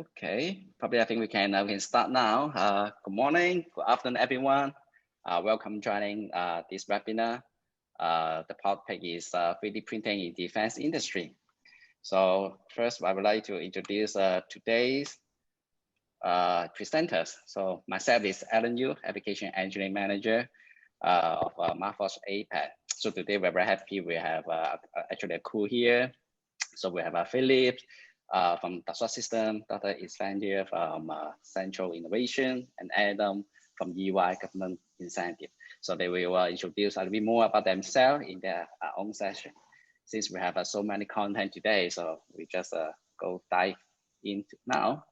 Okay, probably I think we can start now. Good morning, good afternoon, everyone. Welcome joining this webinar. The topic is 3D printing in defense industry. So first, I would like to introduce today's presenters. So myself is Alan Yu, Application Engineering Manager of Marforce APAC. So today we're very happy we have actually a crew here. So we have Philip from Dassault System, Dr. Islandia from Central Innovation, and Adam from EY Government Incentive. So they will introduce a little bit more about themselves in their own session. Since we have so many content today, so we just go dive into now.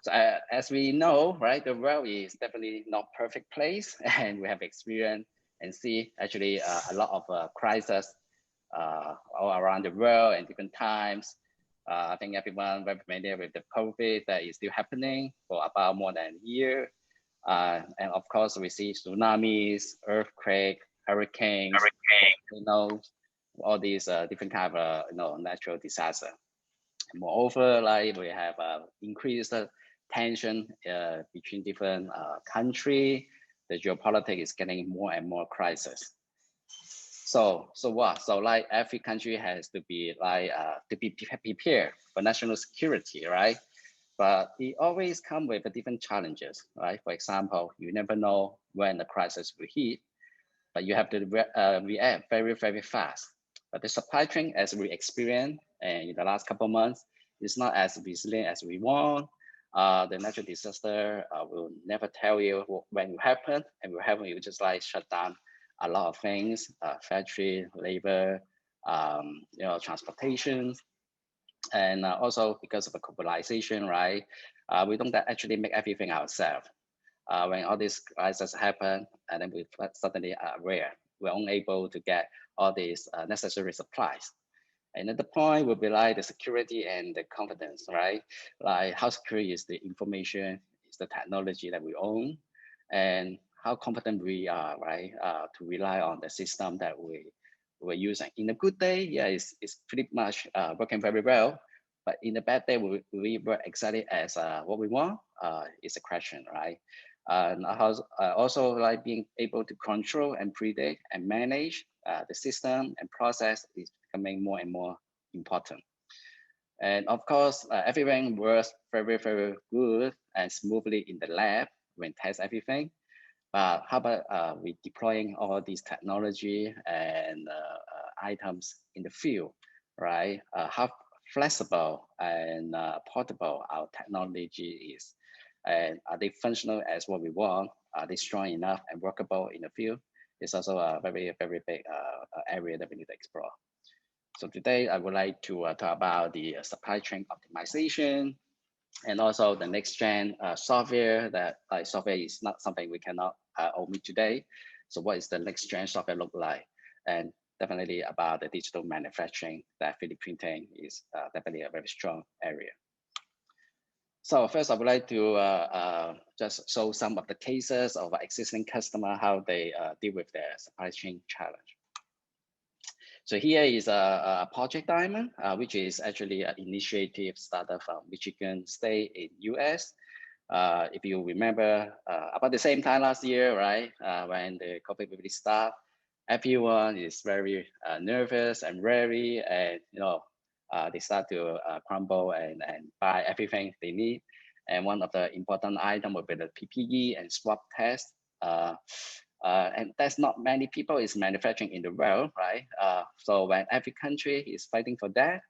So as we know, right, the world is definitely not perfect place, and we have experienced and see actually a lot of crises all around the world and different times. I think everyone very familiar with the COVID that is still happening for about more than a year. And of course, we see tsunamis, earthquake, hurricanes, volcanoes, all these different kind of natural disaster. Moreover, like we have increased tension between different countries. The geopolitics is getting more and more crisis. So what? So like every country has to be like to be prepared for national security, right? But it always comes with different challenges, right? For example, you never know when the crisis will hit, but you have to react very, very fast. But the supply chain, as we experienced in the last couple of months, is not as resilient as we want. The natural disaster will never tell you when it happen, and will happen, you just like shut down a lot of things, factory, labor, transportation, and also because of the globalization, right? We don't actually make everything ourselves. When all these crises happen, and then we suddenly are aware, we're unable to get all these necessary supplies. Another point would be like the security and the confidence, right? Like how secure is the information, is the technology that we own, and how confident we are, right, to rely on the system that we're using. In a good day, yeah, it's pretty much working very well. But in a bad day, will we work exactly as what we want? Is a question, right? And also like being able to control and predict and manage the system and process is becoming more and more important. And of course, everything works very, very good and smoothly in the lab when test everything. But how about we deploying all these technology and items in the field, right? How flexible and portable our technology is, and are they functional as what we want? Are they strong enough and workable in the field? It's also a very, very big area that we need to explore. So today I would like to talk about the supply chain optimization, and also the next gen software. That software is not something we cannot omit today. So what is the next gen software look like? And definitely about the digital manufacturing, that 3D printing is definitely a very strong area. So first I would like to just show some of the cases of existing customer, how they deal with their supply chain challenge. So here is a Project Diamond, which is actually an initiative started from Michigan State in US. If you remember, about the same time last year, right, when the COVID really started, everyone is very nervous and wary, and they start to crumble and buy everything they need. And one of the important items will be the PPE and swab test. And that's not many people is manufacturing in the world, right? So when every country is fighting for that,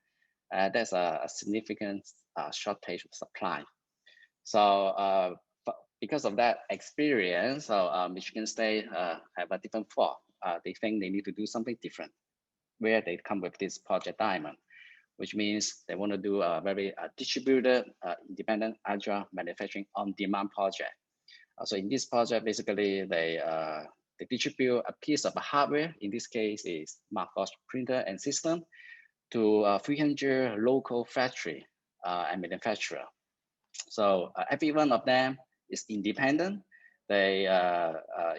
there's a significant shortage of supply. So because of that experience, so Michigan State have a different thought. They think they need to do something different, where they come with this Project Diamond, which means they want to do a very distributed, independent, agile manufacturing on-demand project. So in this project, basically they distribute a piece of hardware. In this case, is Marforce printer and system to 300 local factory and manufacturer. So every one of them is independent. They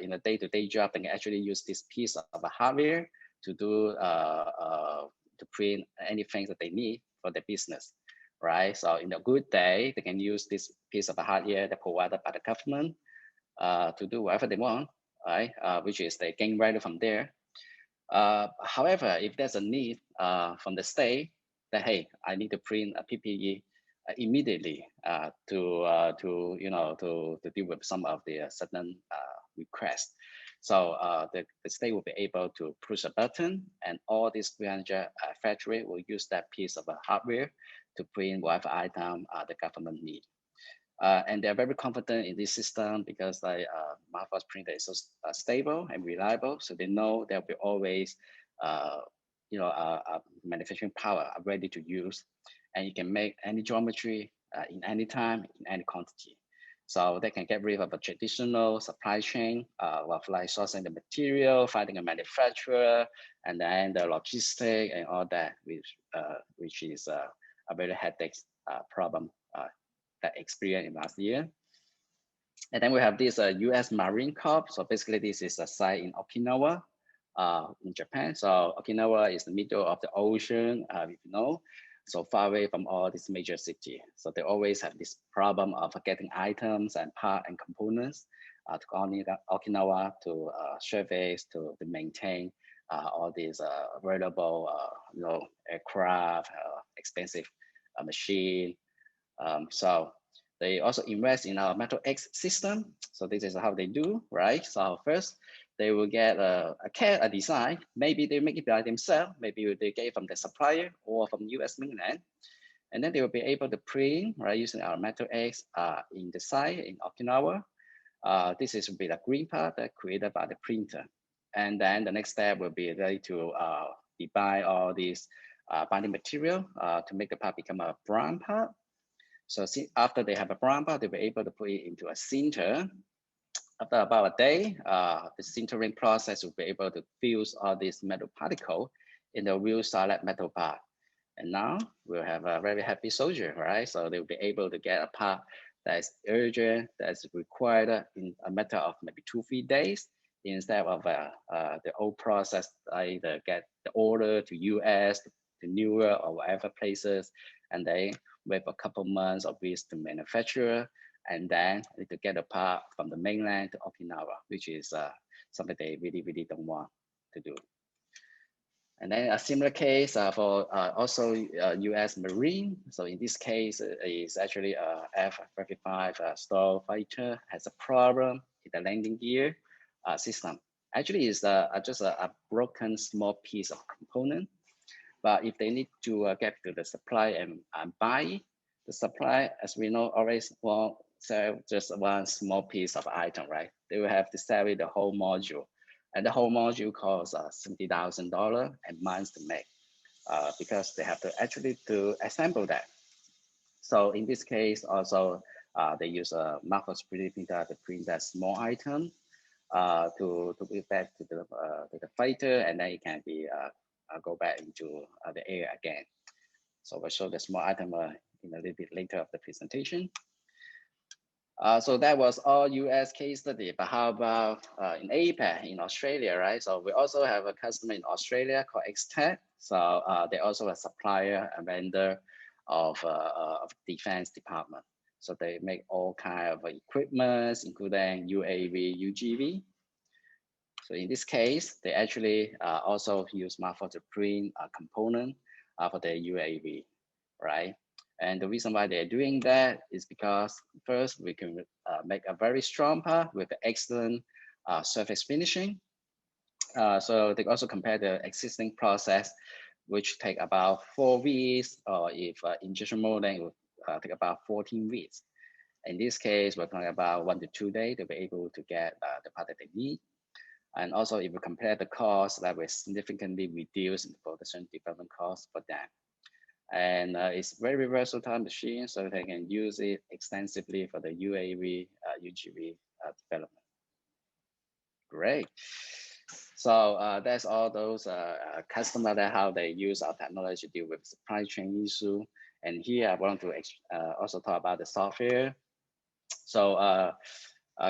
in a day-to-day job, they can actually use this piece of hardware to do to print anything that they need for their business. right? So in a good day, they can use this piece of hardware that provided by the government to do whatever they want, right? Which is they gain value from there. However, if there's a need from the state that, hey, I need to print a PPE immediately to to deal with some of the sudden requests. So the state will be able to push a button, and all these 300 factory will use that piece of hardware to print whatever item the government need. And they're very confident in this system because like Martha's printer is so stable and reliable, so they know there will be always manufacturing power ready to use, and you can make any geometry in any time, in any quantity. So they can get rid of a traditional supply chain of like sourcing the material, finding a manufacturer, and then the logistic and all that, which is a very headache problem that experienced in last year. And then we have this US Marine Corps. So basically this is a site in Okinawa in Japan. So Okinawa is the middle of the ocean, if you know, so far away from all these major cities. So they always have this problem of getting items and parts and components to Okinawa to surface, to maintain all these valuable aircraft, expensive machine. So they also invest in our Metal X system. So this is how they do, right? So first, they will get a design. Maybe they make it by themselves. Maybe they get it from the supplier or from US mainland. And then they will be able to print, right, using our Metal X in the site in Okinawa. This is with a green part that created by the printer. And then the next step will be ready to buy all these binding material to make the part become a brown part. So after they have a brown part, they'll be able to put it into a sinter. After about a day, the sintering process will be able to fuse all these metal particle in the real solid metal part. And now we'll have a very happy soldier, right? So they'll be able to get a part that is urgent, that's required in a matter of maybe 2-3 days, instead of the old process, either get the order to US, to New York, or whatever places, and they wait a couple months of weeks to manufacture, and then to get a part from the mainland to Okinawa, which is something they really, really don't want to do. And then a similar case for also US Marine. So in this case, it's actually a F-35 Stealth fighter has a problem in the landing gear system. Actually, it's just a broken small piece of component. But if they need to get to the supply and buy, the supply, as we know, always won't sell just one small piece of item, right? They will have to sell it the whole module. And the whole module costs $70,000 and months to make because they have to actually to assemble that. So in this case, also they use a Marcos 3D printer to print that small item to give back to the fighter, and then it can be go back into the air again. So we'll show the small item in a little bit later of the presentation. So that was all US case study, but how about in APAC, in Australia, right? So we also have a customer in Australia called Xtech. So they also a supplier and vendor of defense department. So they make all kind of equipment, including UAV, UGV. So in this case, they actually also use Martha to print a component for their UAV, right? And the reason why they're doing that is because first, we can make a very strong part with excellent surface finishing. So they also compare the existing process, which take about 4 weeks, or if injection molding, it would take about 14 weeks. In this case, we're talking about 1 to 2 days to be able to get the part that they need. And also, if we compare the cost, that will significantly reduce the production development cost for them. And it's very versatile machine, so they can use it extensively for the UAV, UGV development. Great. So that's all those customers that how they use our technology to deal with supply chain issue. And here I want to also talk about the software. So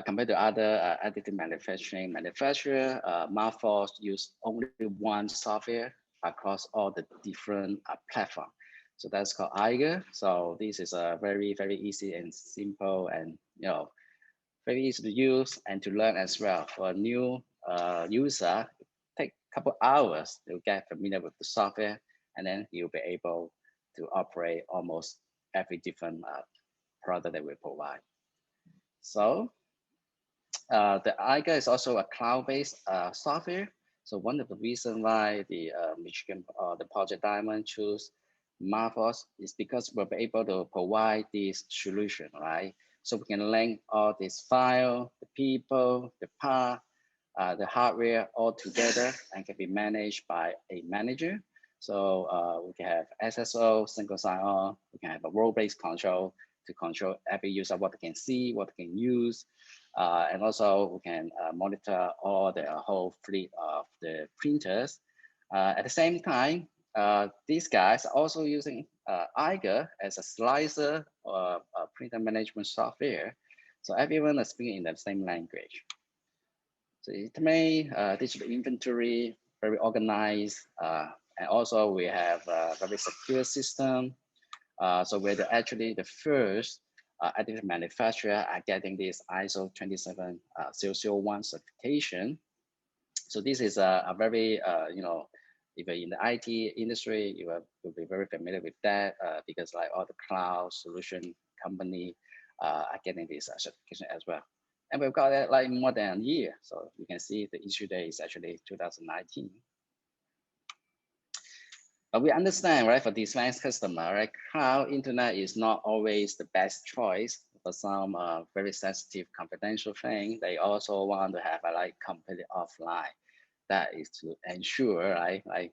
compared to other additive manufacturing manufacturer, Marforce use only one software across all the different platforms. So that's called Eiger. So this is a very, very easy and simple and very easy to use and to learn as well. For a new user, take a couple hours to get familiar with the software, and then you'll be able to operate almost every different product that we provide. So the Eiger is also a cloud-based software. So one of the reasons why the Michigan the Project Diamond choose Marvels is because we're able to provide this solution, right? So we can link all these file, the people, the part, the hardware all together and can be managed by a manager. So we can have SSO, single sign-on. We can have a role-based control to control every user, what they can see, what they can use. And also we can monitor all the whole fleet of the printers. At the same time, these guys are also using Eiger as a slicer or a printer management software. So everyone is speaking in the same language. So it made digital inventory very organized. And also we have a very secure system. So we're actually the first additive manufacturer are getting this ISO 27001 certification. So this is a very, if you're in the IT industry, you will be very familiar with that because like all the cloud solution company are getting this certification as well. And we've got it like more than a year. So you can see the issue date is actually 2019. But we understand, right, for this advanced customer, right, cloud internet is not always the best choice for some very sensitive confidential thing. They also want to have a like completely offline. That is to ensure, right, like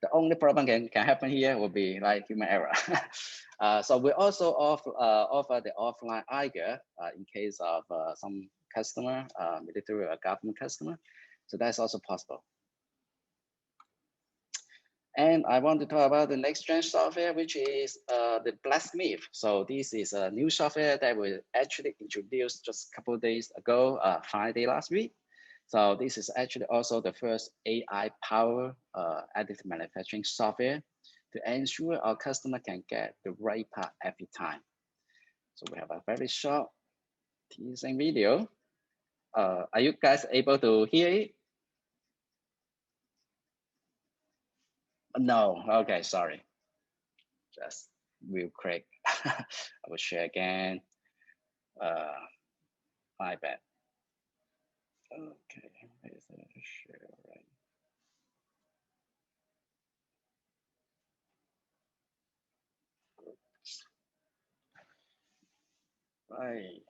the only problem can happen here will be like human error. So we also offer the offline Eiger in case of some customer, military or government customer. So that's also possible. And I want to talk about the next gen software, which is the blacksmith. So this is a new software that was actually introduced just a couple of days ago, Friday last week. So this is actually also the first AI-powered additive manufacturing software to ensure our customer can get the right part every time. So we have a very short teasing video. Are you guys able to hear it? No, okay, sorry. Just real quick. I will share again. My bad. Okay, is it share right? Right.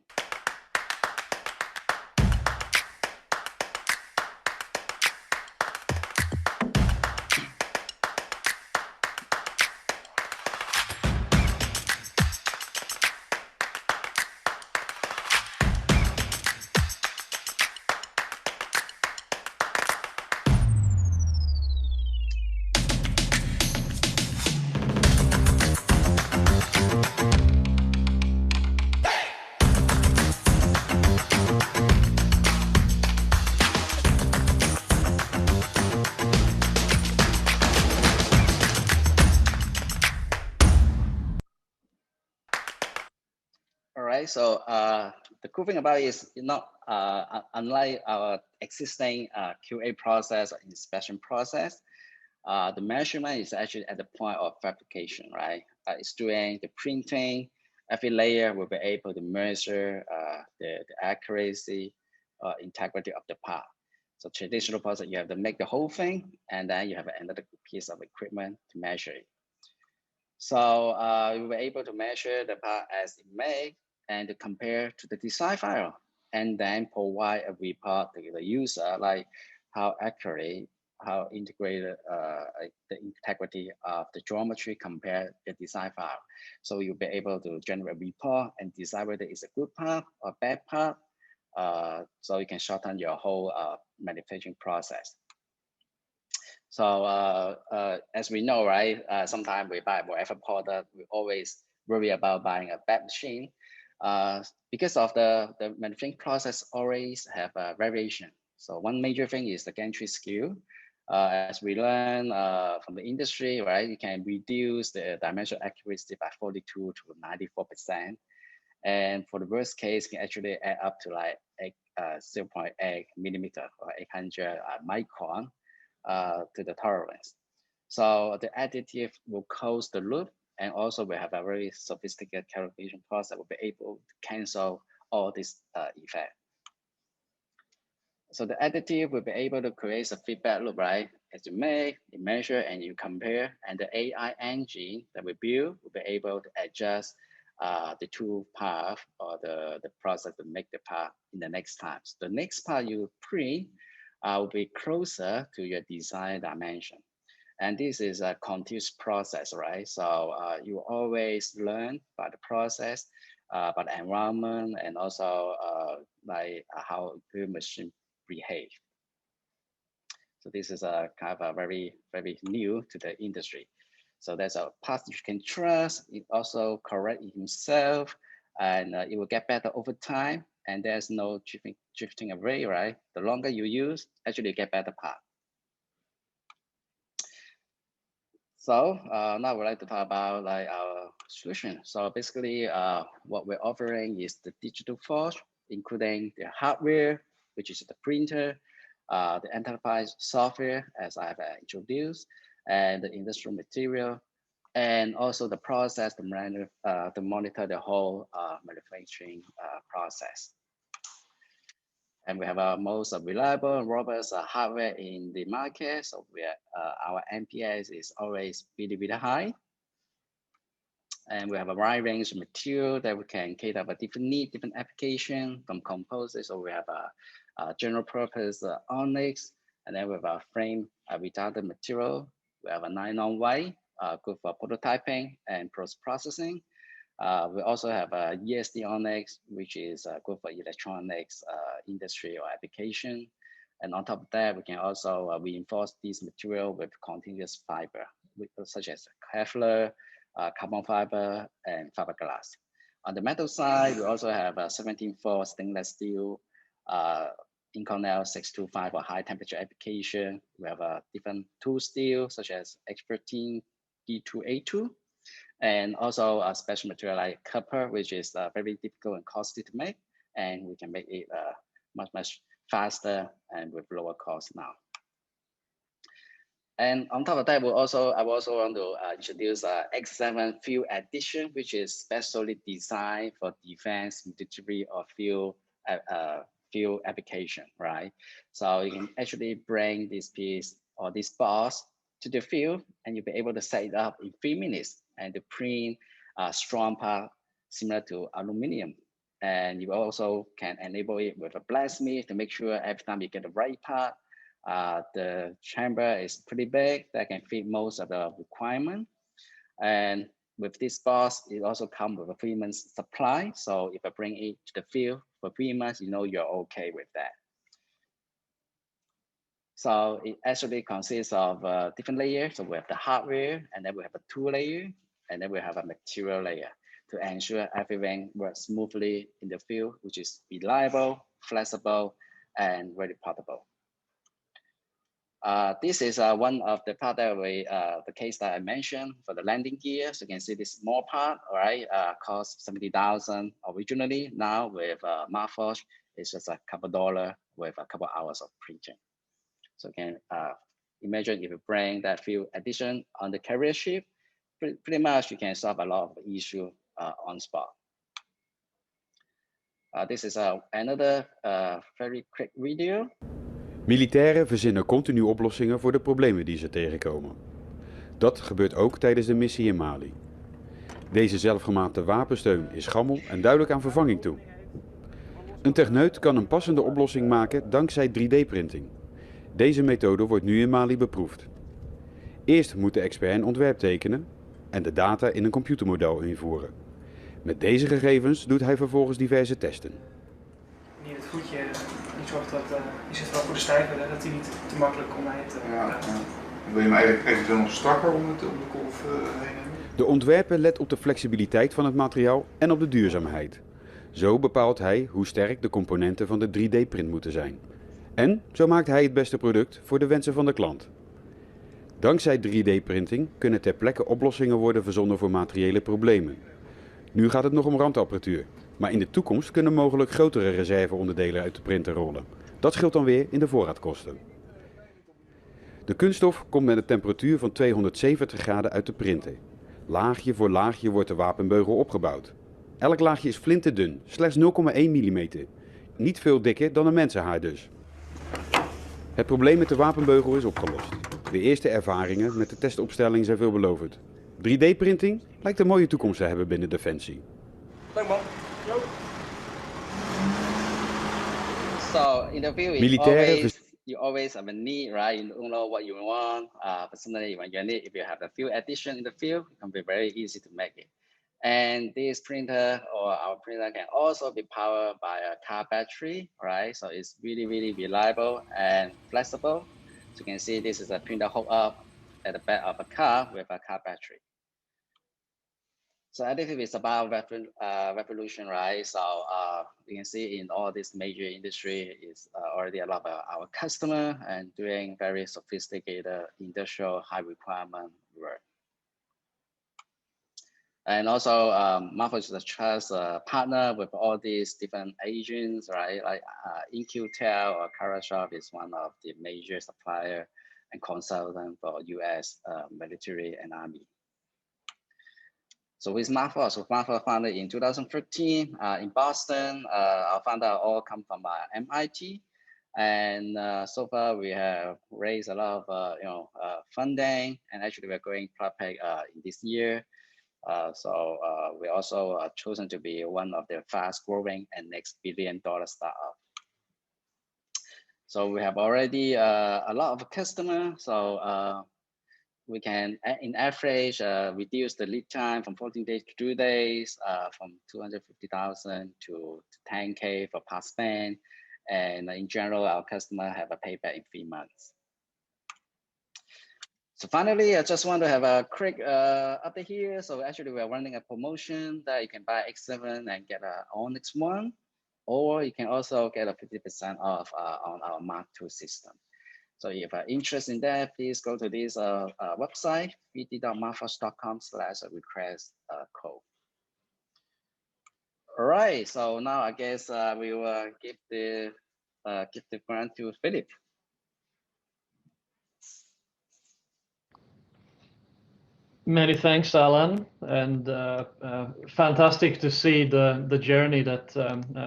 All right, so the cool thing about it is not unlike our existing QA process or inspection process, the measurement is actually at the point of fabrication, right? It's doing the printing. Every layer will be able to measure the accuracy, integrity of the part. So traditional process, you have to make the whole thing, and then you have another piece of equipment to measure it. So we were able to measure the part as it made and to compare to the design file, and then provide a report to the user, like how accurate, how integrated the integrity of the geometry compared to the design file. So you'll be able to generate a report and decide whether it's a good part or bad part. So you can shorten your whole manufacturing process. So as we know, right, sometimes we buy whatever product, we always worry about buying a bad machine. Because of the manufacturing process always have a variation. So one major thing is the gantry skill. As we learn from the industry, right, you can reduce the dimensional accuracy by 42 to 94%. And for the worst case, can actually add up to like 0.8 millimeter or 800 micron to the tolerance. So the additive will close the loop, and also we have a very sophisticated calibration process that will be able to cancel all this effect. So the additive will be able to create a feedback loop, right? As you make, you measure, and you compare, and the AI engine that we build will be able to adjust the two path or the process to make the part in the next time. So the next part you print will be closer to your design dimension. And this is a continuous process, right? So you always learn by the process, by the environment, and also like how the machine behave. So this is a kind of a very, very new to the industry. So there's a part you can trust. It also correct himself, and it will get better over time. And there's no drifting away, right? The longer you use, actually you get better part. So now we'd like to talk about like our solution. So basically, what we're offering is the digital forge, including the hardware, which is the printer, the enterprise software, as I've introduced, and the industrial material, and also the process to monitor the whole manufacturing process. And we have our most reliable and robust hardware in the market. So our NPS is always really, really high. And we have a wide range of material that we can cater for different needs, different application from composites. So we have a general purpose onyx, and then we have a frame retardant material. We have a nylon white, good for prototyping and post-processing. We also have a ESD onyx, which is good for electronics industry or application. And on top of that, we can also reinforce this material with continuous fiber, such as Kevlar, carbon fiber, and fiberglass. On the metal side, we also have a 17-4 stainless steel, Inconel 625 or high temperature application. We have a different tool steel, such as X13 D2A2. And also a special material like copper, which is very difficult and costly to make. And we can make it much faster and with lower cost now. And on top of that, I also want to introduce X7 Field Edition, which is specially designed for defense, military, or field application, right? So you can actually bring this piece or this box to the field, and you'll be able to set it up in 3 minutes and to print a strong part similar to aluminum. And you also can enable it with a blacksmith to make sure every time you get the right part, the chamber is pretty big that can fit most of the requirement. And with this box, it also comes with a 3 months supply. So if I bring it to the field for 3 months, you know you're okay with that. So it actually consists of different layers. So we have the hardware, and then we have a tool layer, and then we have a material layer to ensure everything works smoothly in the field, which is reliable, flexible, and very portable. This is one of the part that the case that I mentioned for the landing gear. So you can see this small part, all right, cost 70,000 originally. Now with Marforge, it's just a couple $1 with a couple hours of printing. So you can imagine if you bring that Field Edition on the carrier ship, pretty much you can solve a lot of issue on spot. This is another very quick video. Militairen verzinnen continu oplossingen voor de problemen die ze tegenkomen. Dat gebeurt ook tijdens de missie in Mali. Deze zelfgemaakte wapensteun is gammel en duidelijk aan vervanging toe. Een techneut kan een passende oplossing maken dankzij 3D-printing. Deze methode wordt nu in Mali beproefd. Eerst moet de expert een ontwerp tekenen en de data in een computermodel invoeren. Met deze gegevens doet hij vervolgens diverse testen. Wanneer het voetje niet zorgt dat je zit wel voor de stijver, dat hij niet te makkelijk om mij te praten. Wil je hem eigenlijk eventueel nog strakker om de kolf heen hebben? De ontwerper let op de flexibiliteit van het materiaal en op de duurzaamheid. Zo bepaalt hij hoe sterk de componenten van de 3D-print moeten zijn. En zo maakt hij het beste product voor de wensen van de klant. Dankzij 3D-printing kunnen ter plekke oplossingen worden verzonnen voor materiële problemen. Nu gaat het nog om randapparatuur, maar in de toekomst kunnen mogelijk grotere reserveonderdelen uit de printer rollen. Dat scheelt dan weer in de voorraadkosten. De kunststof komt met een temperatuur van 270 graden uit de printer. Laagje voor laagje wordt de wapenbeugel opgebouwd. Elk laagje is flinterdun, slechts 0,1 mm. Niet veel dikker dan een mensenhaar dus. Het probleem met de wapenbeugel is opgelost. De eerste ervaringen met de testopstelling zijn veelbelovend. 3D-printing lijkt een mooie toekomst te hebben binnen Defensie. Leuk man. So in the field, you always have a need, right? You don't know what you want. Personally, when you need, if you have a few addition in the field, it can be very easy to make it. And this printer or our printer can also be powered by a car battery, right? So it's really, really reliable and flexible. So you can see this is a printer hooked up at the back of a car with a car battery. So additive is about revolution, right? So you can see in all this major industry is already a lot of our customer and doing very sophisticated industrial high requirement work. And also Marvel is a trust partner with all these different agents, right? Like InQtel or Karashop is one of the major supplier and consultant for US military and army. So with Marvel, Marvel founded in 2013 in Boston. Our founder all come from MIT, and so far we have raised a lot of funding, and actually we're going public in this year. So we also chosen to be one of the fast-growing and next billion-dollar startup. So we have already a lot of customers. So we can, in average, reduce the lead time from 14 days to 2 days, from 250,000 to 10K for past spend. And in general, our customer have a payback in 3 months. So finally, I just want to have a quick update here. So actually, we are running a promotion that you can buy X7 and get an Onyx One, or you can also get a 50% off on our Mark II system. So if you're interested in that, please go to this website, vt.marfos.com/request code. All right, so now I guess we will give the grant to Philip. Many thanks, Alan, and fantastic to see the journey that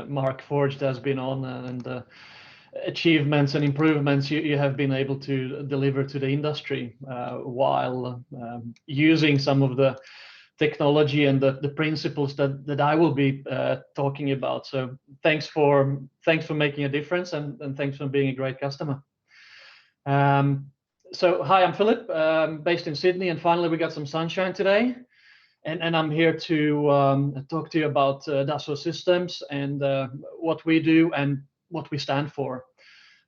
Mark Forged has been on and the achievements and improvements you have been able to deliver to the industry while using some of the technology and the principles that I will be talking about. So thanks for making a difference and thanks for being a great customer. So hi, I'm Philip, based in Sydney, and finally we got some sunshine today. And I'm here to talk to you about Dassault Systems and what we do and what we stand for.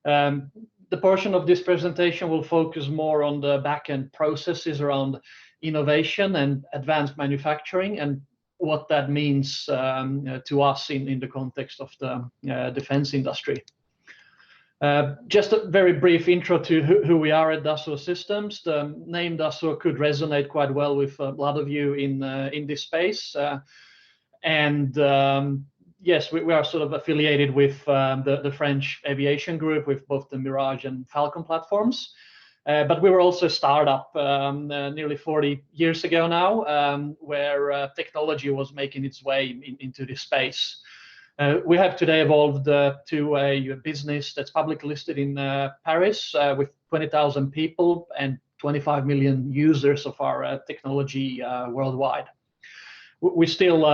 The portion of this presentation will focus more on the back-end processes around innovation and advanced manufacturing and what that means to us in the context of the defense industry. Just a very brief intro to who we are at Dassault Systems. The name Dassault could resonate quite well with a lot of you in this space. Yes, we are sort of affiliated with the French aviation group with both the Mirage and Falcon platforms. But we were also a startup nearly 40 years ago now, where technology was making its way into this space. We have today evolved to a business that's publicly listed in Paris with 20,000 people and 25 million users of our technology worldwide. We're still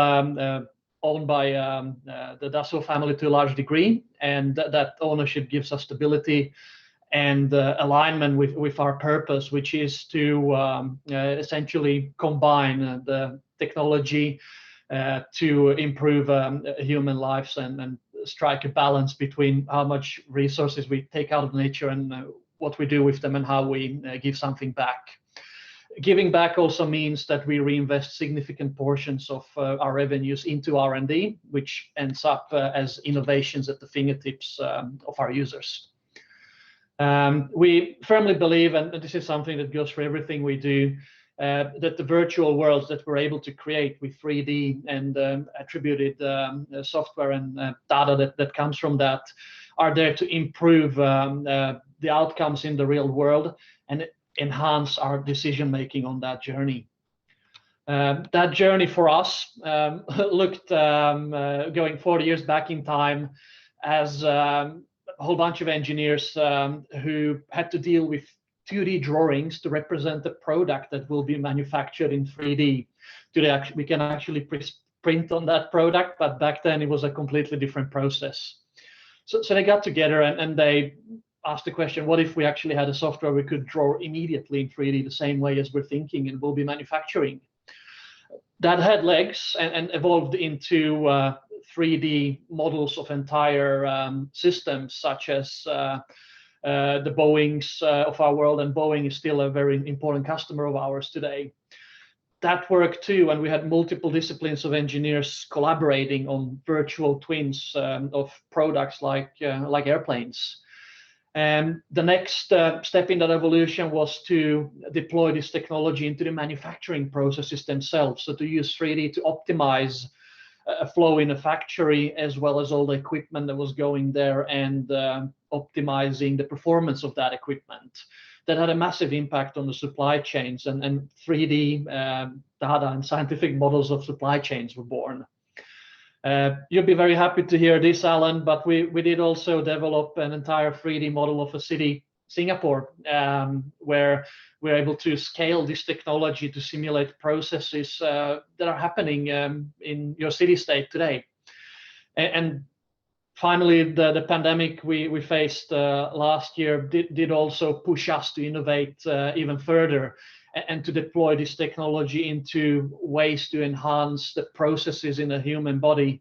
owned by the Dassault family to a large degree, and that ownership gives us stability and alignment with our purpose, which is to essentially combine the technology to improve human lives and strike a balance between how much resources we take out of nature and what we do with them and how we give something back. Giving back also means that we reinvest significant portions of our revenues into R&D, which ends up as innovations at the fingertips of our users. We firmly believe, and this is something that goes for everything we do, that the virtual worlds that we're able to create with 3D and attributed software and data that comes from that are there to improve the outcomes in the real world and enhance our decision making on that journey. That journey for us looked going 40 years back in time as a whole bunch of engineers who had to deal with 2D drawings to represent the product that will be manufactured in 3D. Today, we can actually print on that product, but back then it was a completely different process. So they got together and they asked the question, what if we actually had a software we could draw immediately in 3D the same way as we're thinking and will be manufacturing? That had legs and evolved into 3D models of entire systems, such as the Boeings of our world, and Boeing is still a very important customer of ours today. That worked too, and we had multiple disciplines of engineers collaborating on virtual twins of products like airplanes. And the next step in that evolution was to deploy this technology into the manufacturing processes themselves. So to use 3D to optimize a flow in a factory, as well as all the equipment that was going there, and optimizing the performance of that equipment. That had a massive impact on the supply chains, and 3D data and scientific models of supply chains were born. You'll be very happy to hear this, Alan, but we did also develop an entire 3D model of a city, Singapore, where we're able to scale this technology to simulate processes that are happening in your city-state today. And finally, the pandemic we faced last year did also push us to innovate even further and to deploy this technology into ways to enhance the processes in the human body,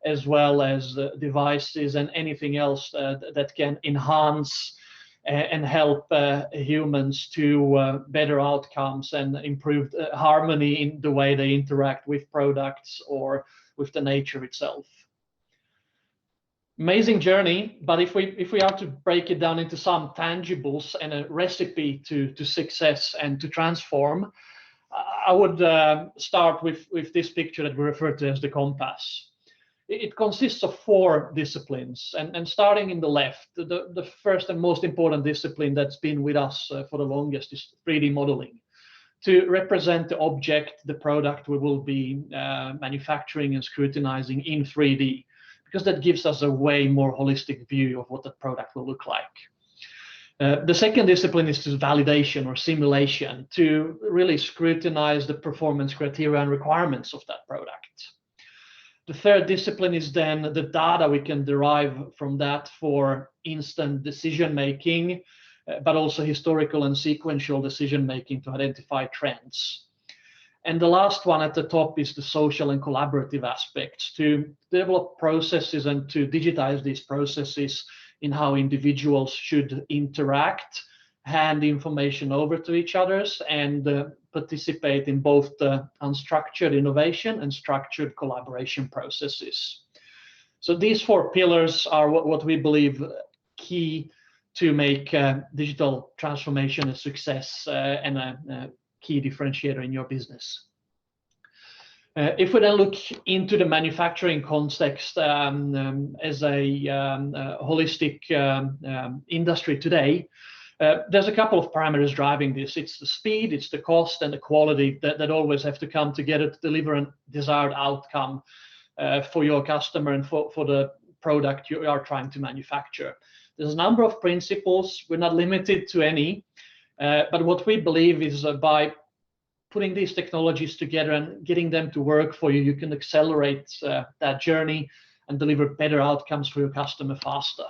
as well as devices and anything else that can enhance and help humans to better outcomes and improved harmony in the way they interact with products or with the nature itself. Amazing journey, but if we are to break it down into some tangibles and a recipe to success and to transform, I would start with this picture that we refer to as the compass. It consists of 4 disciplines, and starting in the left, the first and most important discipline that's been with us for the longest is 3D modeling, to represent the object, the product we will be manufacturing and scrutinizing in 3D. Because that gives us a way more holistic view of what the product will look like. The second discipline is validation or simulation, to really scrutinize the performance criteria and requirements of that product. The third discipline is then the data we can derive from that for instant decision making, but also historical and sequential decision making to identify trends. And the last one at the top is the social and collaborative aspects, to develop processes and to digitize these processes in how individuals should interact, hand information over to each others, and participate in both the unstructured innovation and structured collaboration processes. So these 4 pillars are what we believe key to make digital transformation a success and a key differentiator in your business. If we then look into the manufacturing context as a holistic industry today, there's a couple of parameters driving this. It's the speed, it's the cost, and the quality that always have to come together to deliver a desired outcome for your customer and for the product you are trying to manufacture. There's a number of principles. We're not limited to any. But what we believe is by putting these technologies together and getting them to work for you, you can accelerate that journey and deliver better outcomes for your customer faster.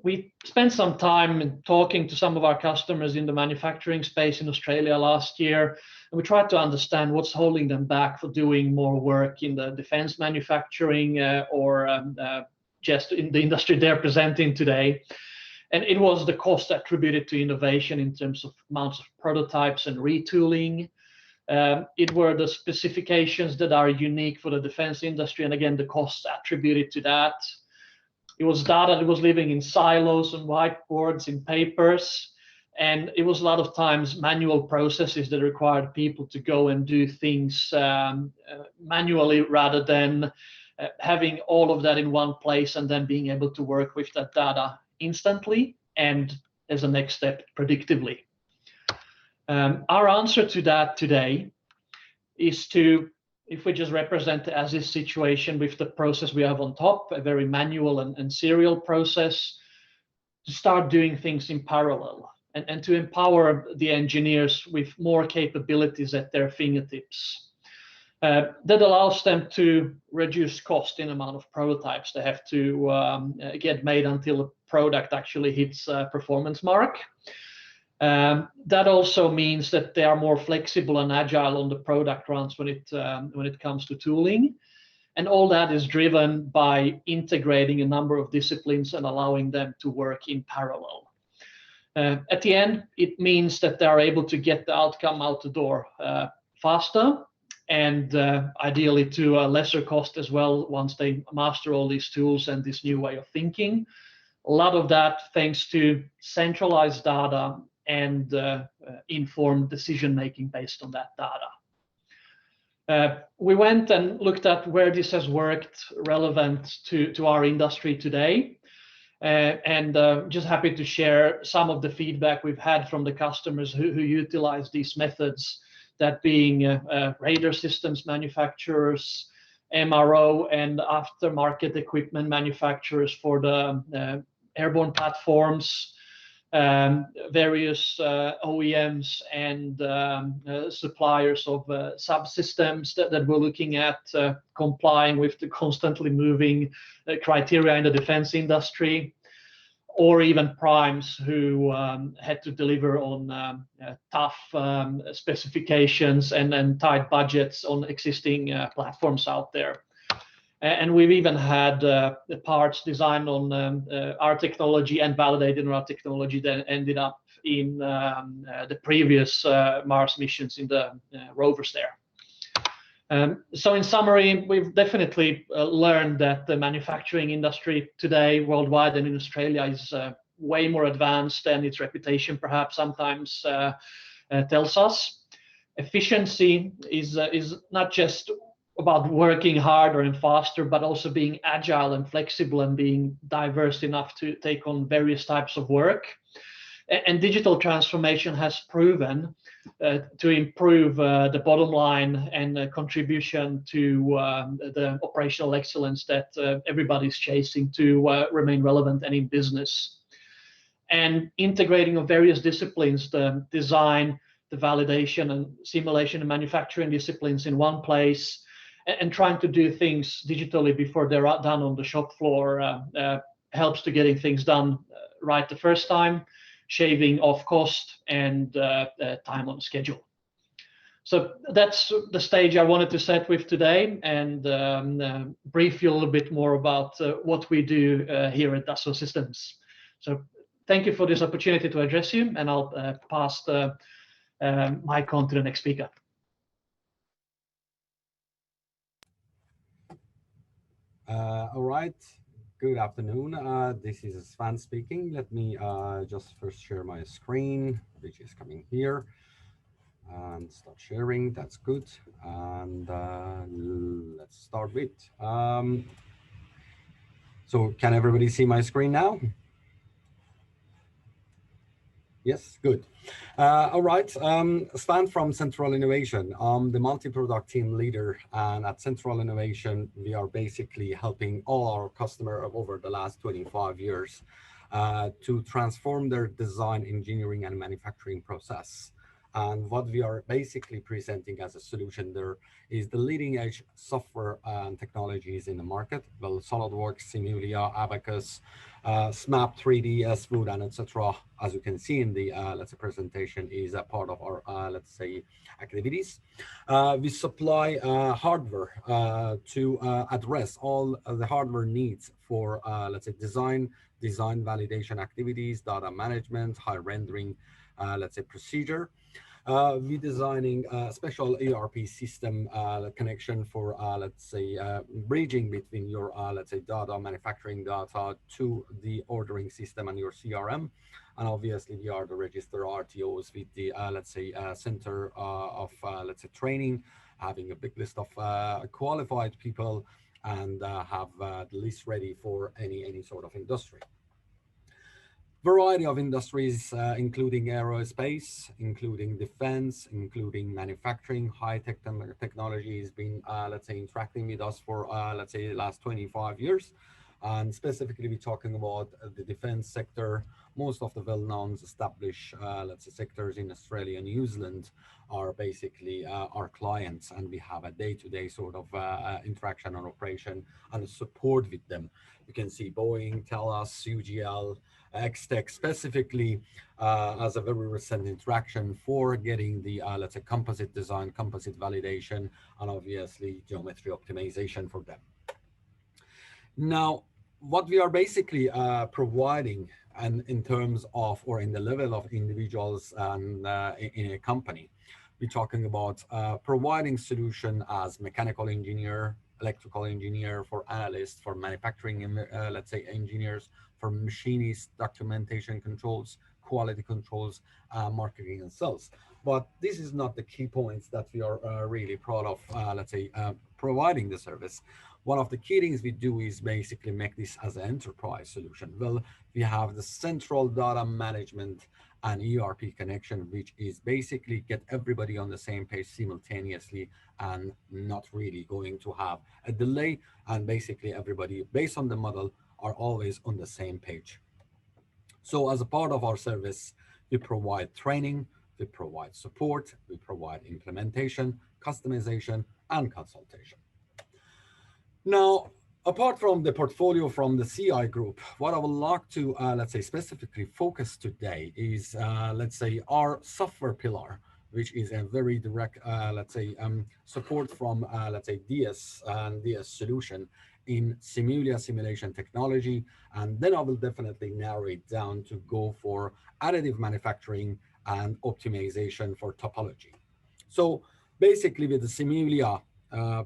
We spent some time talking to some of our customers in the manufacturing space in Australia last year, and we tried to understand what's holding them back for doing more work in the defense manufacturing or just in the industry they're presenting today. And it was the cost attributed to innovation in terms of amounts of prototypes and retooling. It were the specifications that are unique for the defense industry, and again, the costs attributed to that. It was data that was living in silos and whiteboards, in papers. And it was a lot of times manual processes that required people to go and do things manually rather than having all of that in one place and then being able to work with that data instantly and as a next step predictively. Our answer to that today is to, if we just represent as this situation with the process we have on top, a very manual and serial process, to start doing things in parallel and to empower the engineers with more capabilities at their fingertips. That allows them to reduce cost in amount of prototypes they have to get made until a product actually hits a performance mark. That also means that they are more flexible and agile on the product runs when it comes to tooling. And all that is driven by integrating a number of disciplines and allowing them to work in parallel. At the end, it means that they are able to get the outcome out the door faster and ideally to a lesser cost as well once they master all these tools and this new way of thinking. A lot of that thanks to centralized data and informed decision-making based on that data. We went and looked at where this has worked relevant to our industry today. And just happy to share some of the feedback we've had from the customers who utilize these methods, that being radar systems manufacturers, MRO and aftermarket equipment manufacturers for the airborne platforms, various OEMs and suppliers of subsystems that we're looking at complying with the constantly moving criteria in the defense industry, or even primes who had to deliver on tough specifications and tight budgets on existing platforms out there. And we've even had the parts designed on our technology and validated on our technology that ended up in the previous Mars missions in the rovers there. So in summary, we've definitely learned that the manufacturing industry today worldwide and in Australia is way more advanced than its reputation perhaps sometimes tells us. Efficiency is not just about working harder and faster, but also being agile and flexible and being diverse enough to take on various types of work. And digital transformation has proven to improve the bottom line and contribution to the operational excellence that everybody's chasing to remain relevant and in business. And integrating of various disciplines, the design, the validation and simulation and manufacturing disciplines in one place, and trying to do things digitally before they're done on the shop floor helps to getting things done right the first time, shaving off cost and time on schedule. So that's the stage I wanted to set with today and brief you a little bit more about what we do here at Dassault Systems. So thank you for this opportunity to address you, and I'll pass the mic on to the next speaker. All right, good afternoon. This is Sven speaking. Let me just first share my screen, which is coming here, and start sharing. That's good. And let's start with. So can everybody see my screen now? Yes, good. All right, Sven from Central Innovation. I'm the multi-product team leader, and at Central Innovation, we are basically helping all our customers over the last 25 years to transform their design, engineering, and manufacturing process. And what we are basically presenting as a solution there is the leading edge software and technologies in the market. Well, SolidWorks, Simulia, Abacus, SMAP 3D, SWOOD, and etc. As you can see in the let's say presentation, is a part of our let's say activities. We supply hardware to address all the hardware needs for let's say design validation activities, data management, high rendering, let's say procedure. We're designing a special ERP system connection for, let's say, bridging between your, let's say, data, manufacturing data to the ordering system and your CRM. And obviously, we are the register RTOs with the, let's say, center of, let's say, training, having a big list of qualified people, and have the list ready for any sort of industry. Variety of industries, including aerospace, including defense, including manufacturing, high-tech technology has been, let's say, interacting with us for, let's say, the last 25 years. And specifically, we're talking about the defense sector. Most of the well-known established, let's say, sectors in Australia and New Zealand are basically our clients, and we have a day-to-day sort of interaction and operation and support with them. You can see Boeing, TELUS, UGL, X-Tech specifically as a very recent interaction for getting the, let's say, composite design, composite validation, and obviously geometry optimization for them. Now, what we are basically providing, and in terms of, or in the level of individuals and in a company, we're talking about providing solution as mechanical engineer, electrical engineer, for analysts, for manufacturing, let's say, engineers, for machinists, documentation controls, quality controls, marketing and sales. But this is not the key points that we are really proud of, let's say, providing the service. One of the key things we do is basically make this as an enterprise solution. Well, we have the central data management and ERP connection, which is basically get everybody on the same page simultaneously and not really going to have a delay. And basically everybody, based on the model, are always on the same page. So as a part of our service, we provide training, we provide support, we provide implementation, customization, and consultation. Now, apart from the portfolio from the CI group, what I would like to, let's say, specifically focus today is, let's say, our software pillar, which is a very direct, let's say, support from, let's say, DS and DS solution in Simulia simulation technology. And then I will definitely narrow it down to go for additive manufacturing and optimization for topology. So basically with the Simulia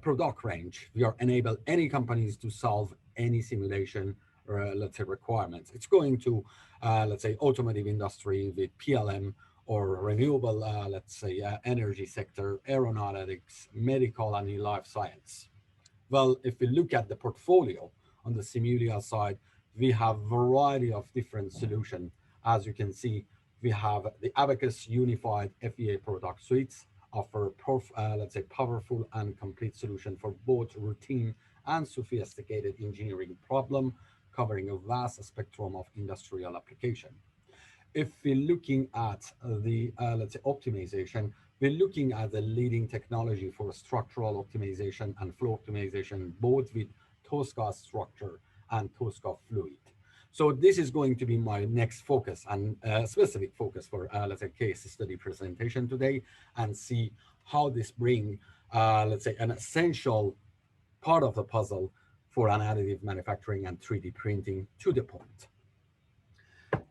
product range, we are enable any companies to solve any simulation, let's say, requirements. It's going to, let's say, automotive industry with PLM, or renewable, let's say, energy sector, aeronautics, medical, and life science. Well, if we look at the portfolio on the Simulia side, we have a variety of different solutions. As you can see, we have the Abacus Unified FEA product suites, offer, let's say, powerful and complete solution for both routine and sophisticated engineering problem, covering a vast spectrum of industrial application. If we're looking at the, let's say, optimization, we're looking at the leading technology for structural optimization and flow optimization, both with Tosca structure and Tosca fluid. So this is going to be my next focus and specific focus for, let's say, case study presentation today, and see how this bring, let's say, an essential part of the puzzle for an additive manufacturing and 3D printing to the point.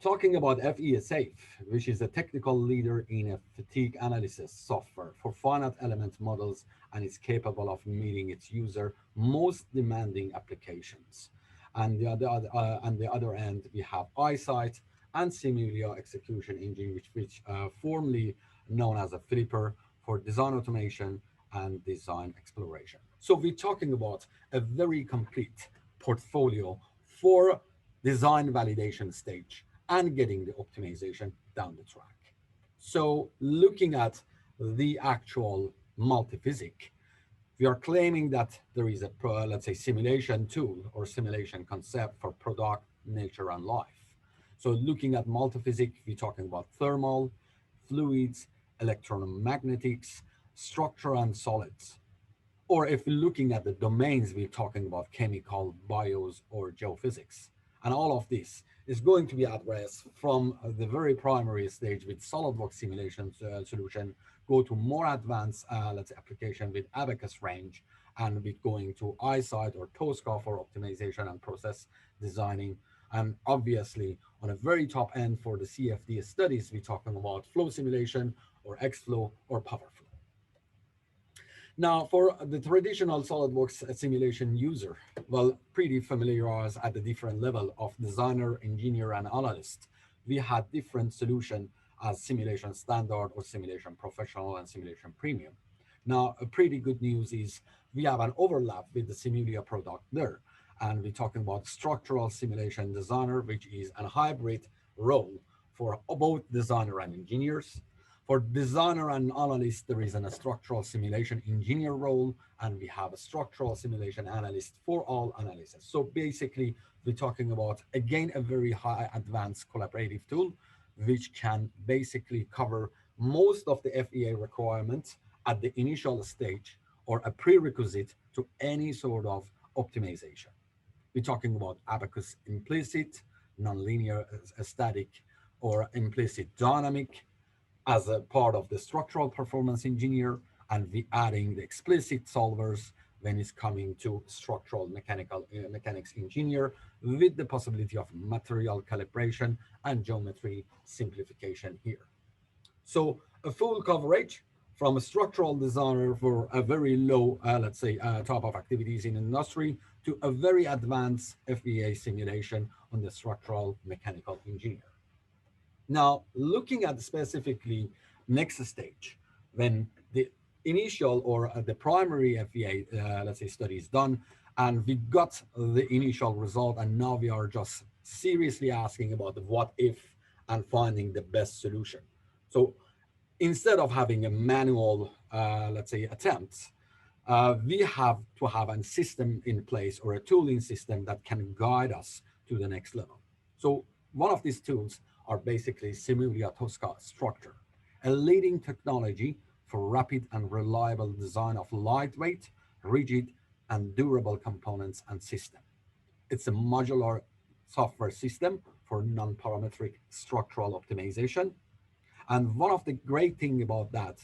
Talking about FESAFE, which is a technical leader in a fatigue analysis software for finite element models, and is capable of meeting its user most demanding applications. And the other end, we have EyeSight and Simulia execution engine, which formerly known as a Flipper, for design automation and design exploration. So we're talking about a very complete portfolio for design validation stage and getting the optimization down the track. So looking at the actual multiphysic, we are claiming that there is a, let's say, simulation tool or simulation concept for product, nature, and life. So looking at multiphysics, we're talking about thermal, fluids, electromagnetics, structure, and solids. Or if we're looking at the domains, we're talking about chemical, bios, or geophysics. And all of this is going to be addressed from the very primary stage with SolidWorks simulation solution, go to more advanced, let's say, application with Abacus range, and with going to EyeSight or Tosca for optimization and process designing. And obviously, on a very top end for the CFD studies, we're talking about flow simulation or Xflow or PowerFlow. Now, for the traditional SolidWorks simulation user, well, pretty familiarized at the different level of designer, engineer, and analyst, we had different solutions as simulation standard or simulation professional and simulation premium. Now, a pretty good news is we have an overlap with the Simulia product there. And we're talking about structural simulation designer, which is a hybrid role for both designer and engineers. For designer and analyst, there is a structural simulation engineer role, and we have a structural simulation analyst for all analysis. So basically, we're talking about, again, a very high advanced collaborative tool, which can basically cover most of the FEA requirements at the initial stage or a prerequisite to any sort of optimization. We're talking about Abacus implicit, nonlinear static, or implicit dynamic as a part of the structural performance engineer, and we're adding the explicit solvers when it's coming to structural mechanics engineer, with the possibility of material calibration and geometry simplification here. So a full coverage from a structural designer for a very low, let's say, type of activities in industry to a very advanced FEA simulation on the structural mechanical engineer. Now, looking at specifically next stage, when the initial or the primary FEA, let's say, study is done, and we got the initial result, and now we are just seriously asking about the what if and finding the best solution. So instead of having a manual, let's say, attempts, we have to have a system in place or a tooling system that can guide us to the next level. So one of these tools are basically Simulia Tosca Structure, a leading technology for rapid and reliable design of lightweight, rigid, and durable components and systems. It's a modular software system for non-parametric structural optimization. And one of the great things about that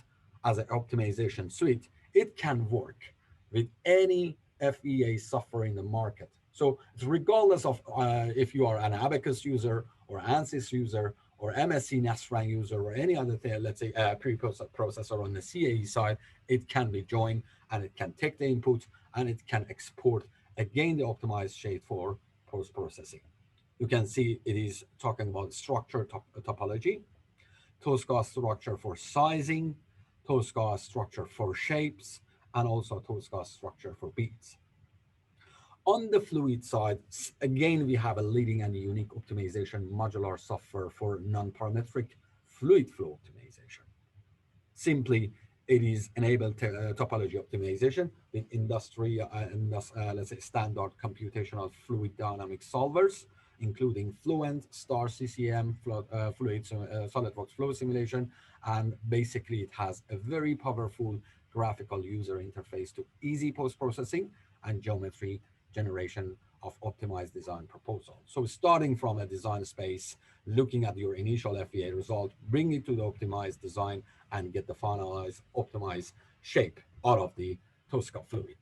as an optimization suite, it can work with any FEA software in the market. So regardless of if you are an Abacus user or ANSYS user or MSc Nastran user or any other thing, let's say preprocessor on the CAE side, it can be joined and it can take the input and it can export again the optimized shape for post-processing. You can see it is talking about structure topology, Tosca structure for sizing, Tosca structure for shapes, and also Tosca structure for beads. On the fluid side, again, we have a leading and unique optimization modular software for non-parametric fluid flow optimization. Simply, it is enabled topology optimization with industry, let's say, standard computational fluid dynamic solvers, including Fluent, Star CCM, SolidWorks Flow Simulation, and basically it has a very powerful graphical user interface to easy post-processing and geometry generation of optimized design proposal. So starting from a design space, looking at your initial FEA result, bring it to the optimized design and get the finalized optimized shape out of the Tosca fluid.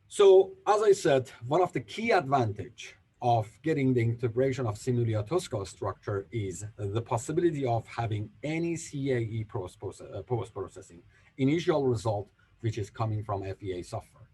So as I said, one of the key advantage of getting the integration of Simulia Tosca structure is the possibility of having any CAE post-processing initial result, which is coming from FEA software.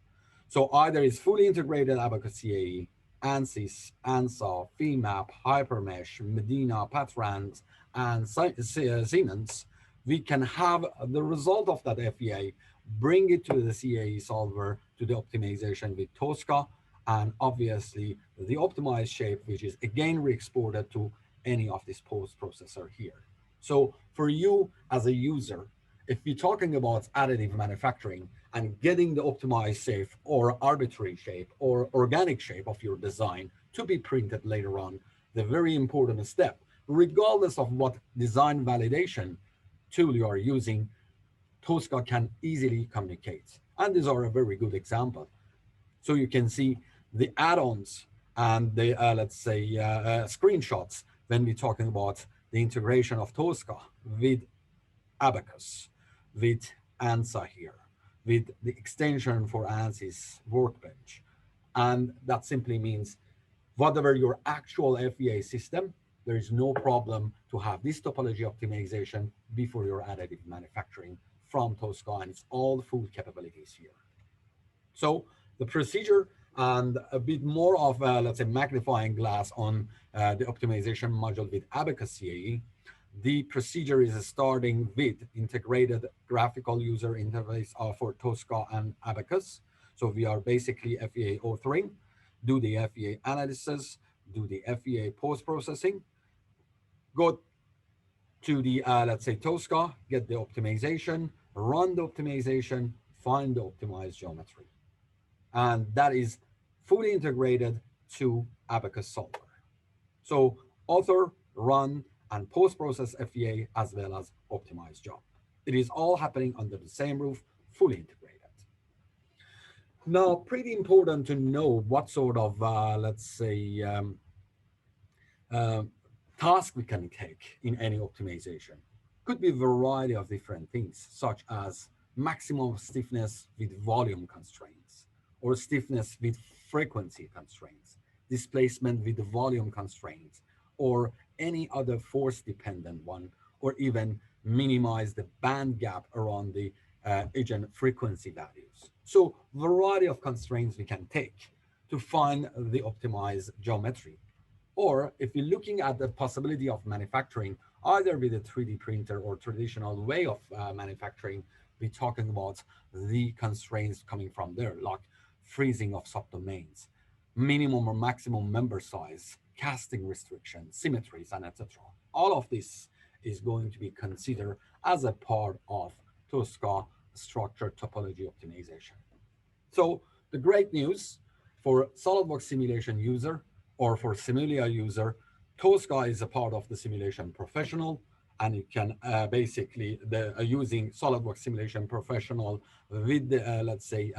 So either it's fully integrated Abacus CAE, ANSYS, ANSA, FEMAP, Hypermesh, Medina, Patrans, and Siemens, we can have the result of that FEA, bring it to the CAE solver to the optimization with Tosca, and obviously the optimized shape, which is again re-exported to any of this post-processor here. So for you as a user, if you're talking about additive manufacturing and getting the optimized shape or arbitrary shape or organic shape of your design to be printed later on, the very important step, regardless of what design validation tool you are using, Tosca can easily communicate. And these are a very good example. So you can see the add-ons and the, let's say, screenshots when we're talking about the integration of Tosca with Abacus, with ANSA here, with the extension for ANSYS Workbench. And that simply means whatever your actual FEA system, there is no problem to have this topology optimization before your additive manufacturing from Tosca, and it's all the full capabilities here. So the procedure and a bit more of a, let's say, magnifying glass on the optimization module with Abacus CAE. The procedure is starting with integrated graphical user interface for Tosca and Abacus. So we are basically FEA authoring, do the FEA analysis, do the FEA post-processing, go to the, let's say, Tosca, get the optimization, run the optimization, find the optimized geometry. And that is fully integrated to Abacus solver. So author, run, and post-process FEA as well as optimized job. It is all happening under the same roof, fully integrated. Now, pretty important to know what sort of, let's say, task we can take in any optimization. Could be a variety of different things, such as maximum stiffness with volume constraints, or stiffness with frequency constraints, displacement with volume constraints, or any other force-dependent one, or even minimize the band gap around the agent frequency values. So variety of constraints we can take to find the optimized geometry. Or if you're looking at the possibility of manufacturing, either with a 3D printer or traditional way of manufacturing, we're talking about the constraints coming from there, like freezing of subdomains, minimum or maximum member size, casting restrictions, symmetries, and etc. All of this is going to be considered as a part of Tosca structured topology optimization. So the great news for SolidWorks simulation user or for Simulia user, Tosca is a part of the simulation professional, and you can basically using SolidWorks simulation professional with the, let's say,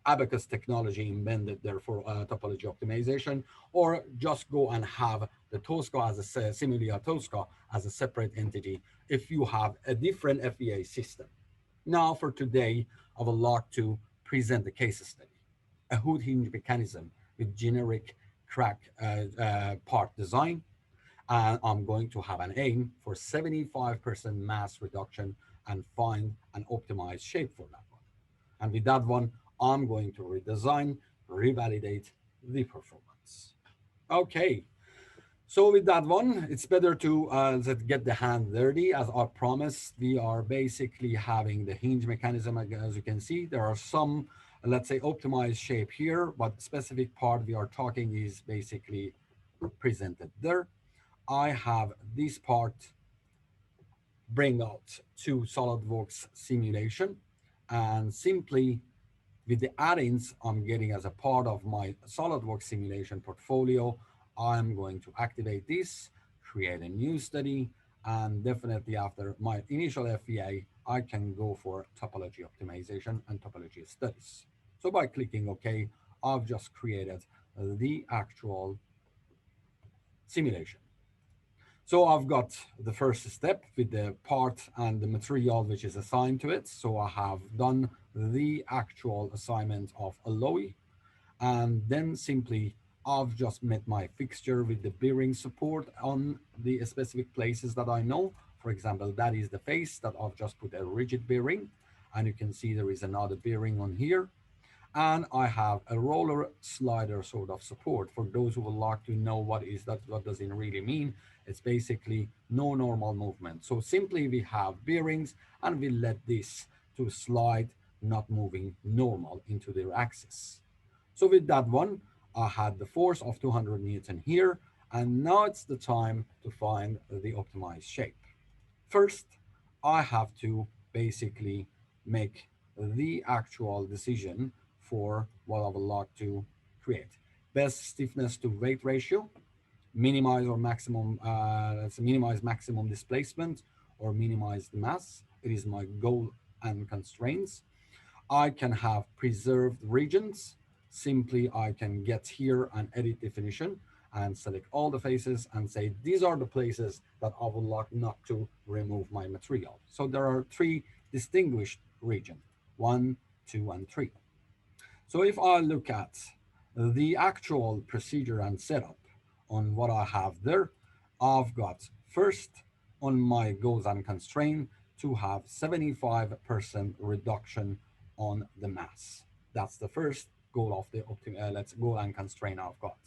Abacus technology embedded there for topology optimization, or just go and have the Tosca as a Simulia Tosca as a separate entity if you have a different FEA system. Now for today, I would like to present the case study, a hood hinge mechanism with generic crack part design. And I'm going to have an aim for 75% mass reduction and find an optimized shape for that one. And with that one, I'm going to redesign, revalidate the performance. Okay, so with that one, it's better to get the hand dirty. As I promised, we are basically having the hinge mechanism. As you can see, there are some, let's say, optimized shape here, but specific part we are talking is basically presented there. I have this part bring out to SolidWorks simulation, and simply with the add-ins I'm getting as a part of my SolidWorks simulation portfolio, I'm going to activate this, create a new study, and definitely after my initial FEA, I can go for topology optimization and topology studies. So by clicking OK, I've just created the actual simulation. So I've got the first step with the part and the material which is assigned to it. So I have done the actual assignment of alloy, and then simply I've just met my fixture with the bearing support on the specific places that I know. For example, that is the face that I've just put a rigid bearing, and you can see there is another bearing on here. And I have a roller slider sort of support. For those who would like to know what is that, what does it really mean? It's basically no normal movement. So simply we have bearings and we let this to slide, not moving normal into their axis. So with that one, I had the force of 200 Newton here, and now it's the time to find the optimized shape. First, I have to basically make the actual decision for what I would like to create. Best stiffness to weight ratio, minimize or maximum, let's minimize maximum displacement or minimize the mass. It is my goal and constraints. I can have preserved regions. Simply, I can get here and edit definition and select all the faces and say, these are the places that I would like not to remove my material. So there are 3 distinguished regions, 1, 2, and 3. So if I look at the actual procedure and setup on what I have there, I've got first on my goals and constraint to have 75% reduction on the mass. That's the first goal of the let's goal and constraint I've got.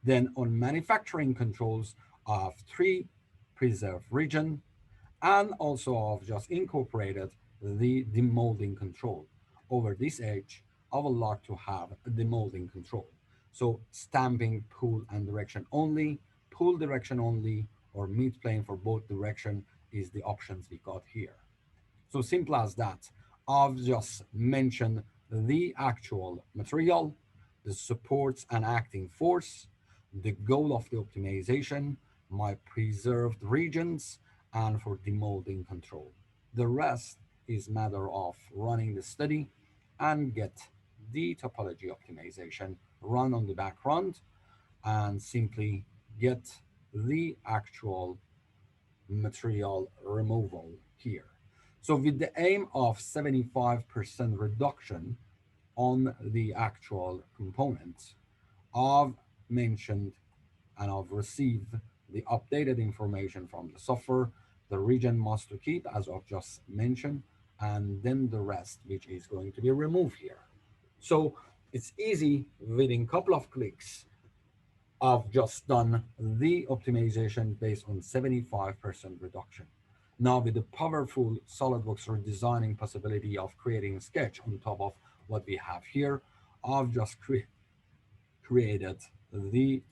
Then on manufacturing controls, I have 3 preserved region, and also I've just incorporated the demolding control. Over this edge, I would like to have a demolding control. So stamping pull and direction only, pull direction only, or mid plane for both direction is the options we got here. So simple as that. I've just mentioned the actual material, the supports and acting force, the goal of the optimization, my preserved regions, and for demolding control. The rest is matter of running the study and get the topology optimization run on the background and simply get the actual material removal here. So with the aim of 75% reduction on the actual components, I've mentioned and I've received the updated information from the software, the region must to keep, as I've just mentioned, and then the rest, which is going to be removed here. So it's easy. Within a couple of clicks, I've just done the optimization based on 75% reduction. Now with the powerful SolidWorks redesigning possibility of creating a sketch on top of what we have here, I've just created the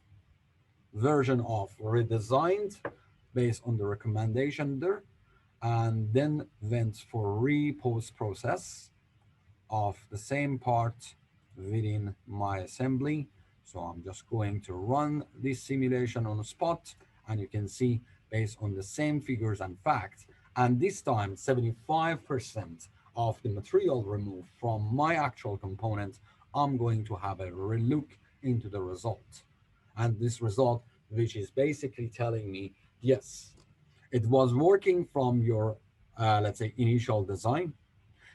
version of redesigned based on the recommendation there, and then went for re-post process of the same part within my assembly. So I'm just going to run this simulation on the spot, and you can see based on the same figures and facts, and this time 75% of the material removed from my actual component, I'm going to have a relook into the result. And this result, which is basically telling me, yes, it was working from your, let's say, initial design.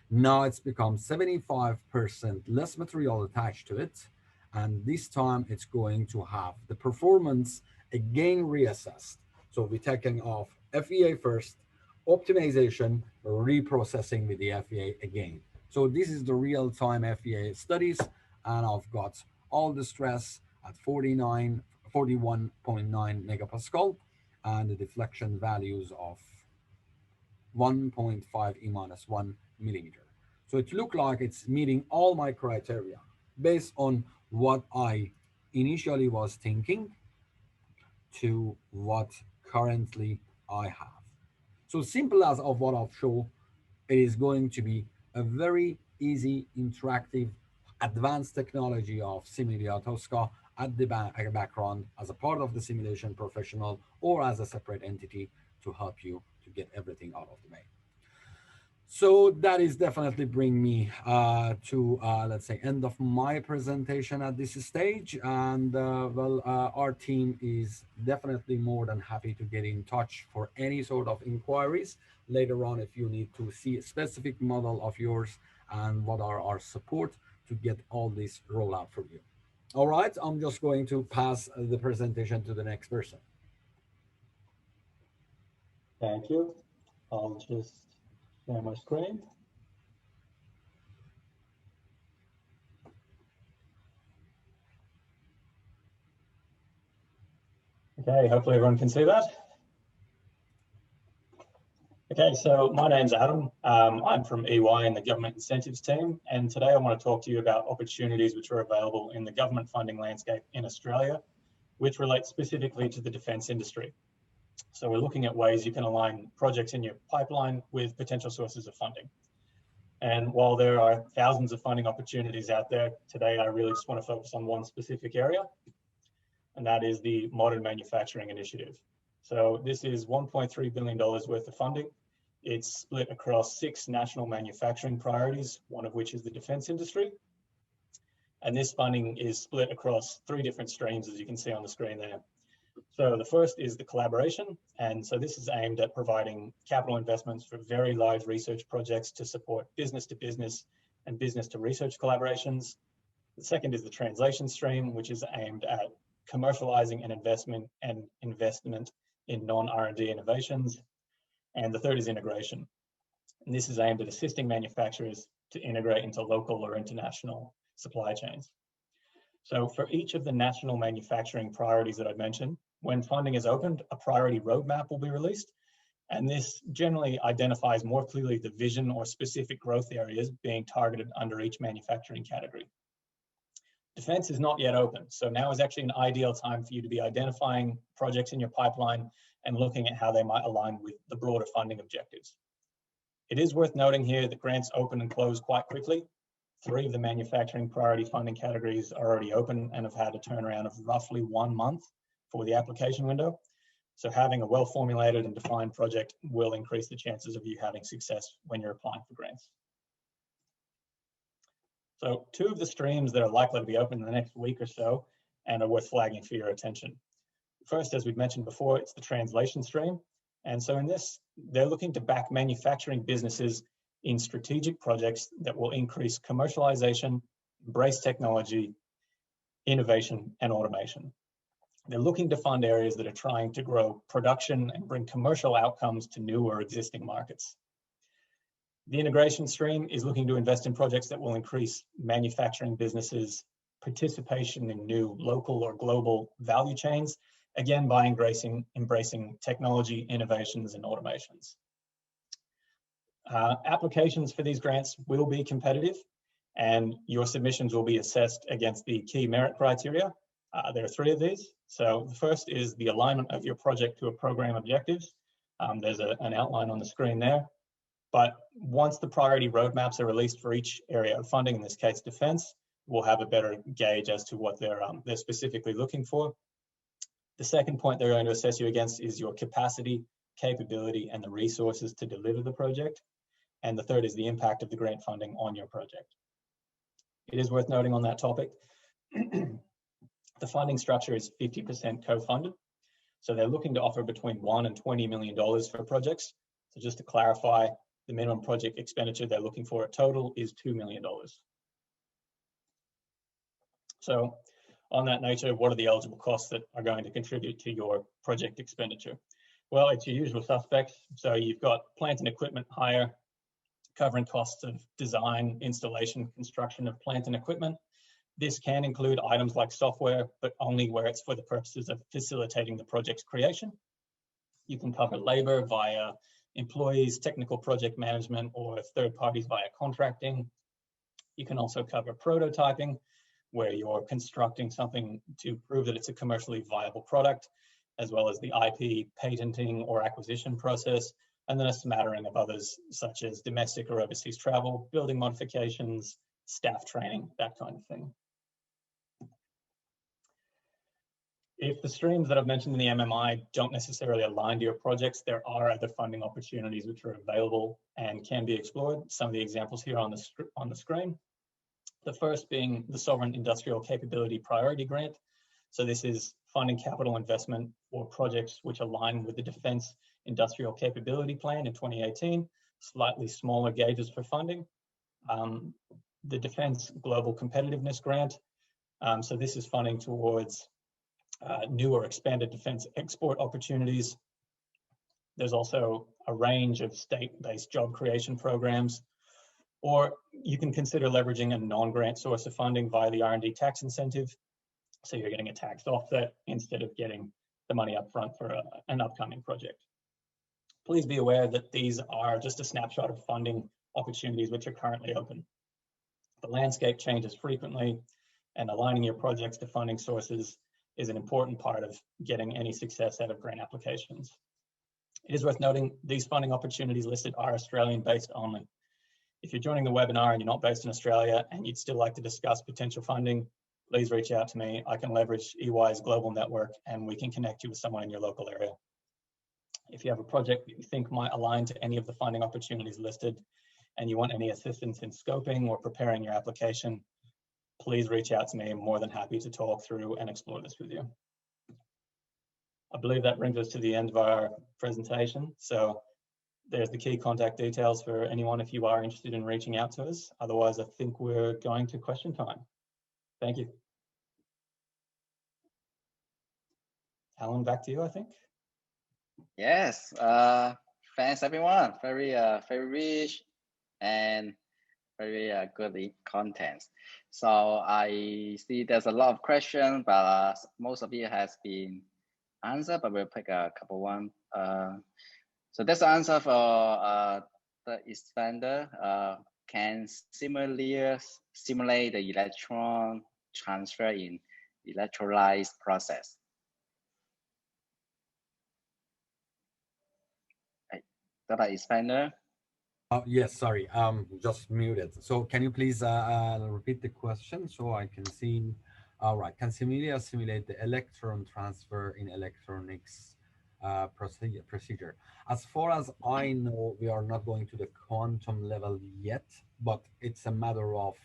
Now it's become 75% less material attached to it. And this time it's going to have the performance again reassessed. So we're taking off FEA first, optimization, reprocessing with the FEA again. So this is the real-time FEA studies, and I've got all the stress at 41.9 megapascal, and the deflection values of 1.5 E-1 millimeter. So it looked like it's meeting all my criteria based on what I initially was thinking to what currently I have. So simple as of what I've shown, it is going to be a very easy, interactive, advanced technology of Similia Tosca at the background as a part of the simulation professional or as a separate entity to help you to get everything out of the way. So that is definitely bring me to, let's say, end of my presentation at this stage. And our team is definitely more than happy to get in touch for any sort of inquiries later on if you need to see a specific model of yours and what are our support to get all this roll out for you. All right, I'm just going to pass the presentation to the next person. Thank you. I'll just share my screen. Okay, hopefully everyone can see that. Okay, so my name's Adam. I'm from EY in the government incentives team, and today I want to talk to you about opportunities which are available in the government funding landscape in Australia, which relate specifically to the defence industry. So we're looking at ways you can align projects in your pipeline with potential sources of funding. And while there are thousands of funding opportunities out there, today I really just want to focus on one specific area, and that is the Modern Manufacturing Initiative. So this is $1.3 billion worth of funding. It's split across 6 national manufacturing priorities, one of which is the defence industry. And this funding is split across 3 different streams, as you can see on the screen there. So the first is the collaboration. And so this is aimed at providing capital investments for very large research projects to support business to business and business to research collaborations. The second is the translation stream, which is aimed at commercializing an investment in non-R&D innovations. And the third is integration. And this is aimed at assisting manufacturers to integrate into local or international supply chains. So for each of the national manufacturing priorities that I've mentioned, when funding is opened, a priority roadmap will be released. And this generally identifies more clearly the vision or specific growth areas being targeted under each manufacturing category. Defense is not yet open, so now is actually an ideal time for you to be identifying projects in your pipeline and looking at how they might align with the broader funding objectives. It is worth noting here that grants open and close quite quickly. 3 of the manufacturing priority funding categories are already open and have had a turnaround of roughly 1 month for the application window. So having a well-formulated and defined project will increase the chances of you having success when you're applying for grants. So 2 of the streams that are likely to be open in the next week or so and are worth flagging for your attention. First, as we've mentioned before, it's the translation stream. And so in this, they're looking to back manufacturing businesses in strategic projects that will increase commercialization, embrace technology, innovation, and automation. They're looking to fund areas that are trying to grow production and bring commercial outcomes to new or existing markets. The integration stream is looking to invest in projects that will increase manufacturing businesses' participation in new local or global value chains, again, by embracing technology, innovations, and automations. Applications for these grants will be competitive, and your submissions will be assessed against the key merit criteria. There are 3 of these. So the first is the alignment of your project to a program objectives. There's an outline on the screen there. But once the priority roadmaps are released for each area of funding, in this case defense, we'll have a better gauge as to what they're specifically looking for. The second point they're going to assess you against is your capacity, capability, and the resources to deliver the project. And the third is the impact of the grant funding on your project. It is worth noting on that topic, the funding structure is 50% co-funded. So they're looking to offer between $1 and $20 million for projects. So just to clarify, the minimum project expenditure they're looking for at total is $2 million. So on that nature, what are the eligible costs that are going to contribute to your project expenditure? Well, it's your usual suspects. So you've got plant and equipment hire, covering costs of design, installation, construction of plant and equipment. This can include items like software, but only where it's for the purposes of facilitating the project's creation. You can cover labor via employees, technical project management, or third parties via contracting. You can also cover prototyping, where you're constructing something to prove that it's a commercially viable product, as well as the IP patenting or acquisition process, and then a smattering of others, such as domestic or overseas travel, building modifications, staff training, that kind of thing. If the streams that I've mentioned in the MMI don't necessarily align to your projects, there are other funding opportunities which are available and can be explored. Some of the examples here on the screen. The first being the Sovereign Industrial Capability Priority Grant. So this is funding capital investment for projects which align with the Defense Industrial Capability Plan in 2018, slightly smaller gauges for funding. The Defense Global Competitiveness Grant. So this is funding towards new or expanded defense export opportunities. There's also a range of state-based job creation programs, or you can consider leveraging a non-grant source of funding via the R&D tax incentive. So you're getting a tax offset instead of getting the money up front for an upcoming project. Please be aware that these are just a snapshot of funding opportunities which are currently open. The landscape changes frequently, and aligning your projects to funding sources is an important part of getting any success out of grant applications. It is worth noting these funding opportunities listed are Australian-based only. If you're joining the webinar and you're not based in Australia and you'd still like to discuss potential funding, please reach out to me. I can leverage EY's global network and we can connect you with someone in your local area. If you have a project that you think might align to any of the funding opportunities listed and you want any assistance in scoping or preparing your application, please reach out to me. I'm more than happy to talk through and explore this with you. I believe that brings us to the end of our presentation. So there's the key contact details for anyone if you are interested in reaching out to us. Otherwise, I think we're going to question time. Thank you. Alan, back to you, I think. Yes. Thanks everyone. Very rich and very good content. So I see there's a lot of questions, but most of it has been answered. But we'll pick a couple one. So that's the answer for the expander. Can simulate the electron transfer in electrolyte process. Data expander. Yes, sorry, just muted. So can you please repeat the question so I can see? All right, can simulate the electron transfer in electronics procedure? As far as I know, we are not going to the quantum level yet, but it's a matter of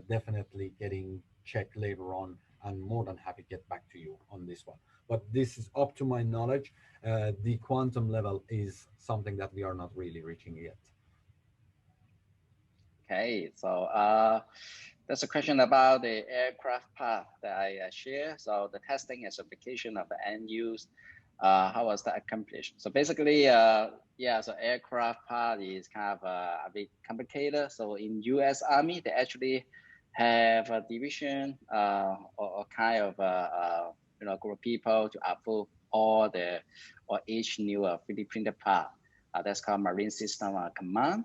definitely getting checked later on, and more than happy to get back to you on this one. But this is up to my knowledge. The quantum level is something that we are not really reaching yet. Okay, so there's a question about the aircraft part that I share. So the testing and certification of the end use, how was that accomplished? So basically, yeah, so aircraft part is kind of a bit complicated. So in US Army, they actually have a division or kind of group of people to approve all the or each new 3D printed part. That's called Marine System Command.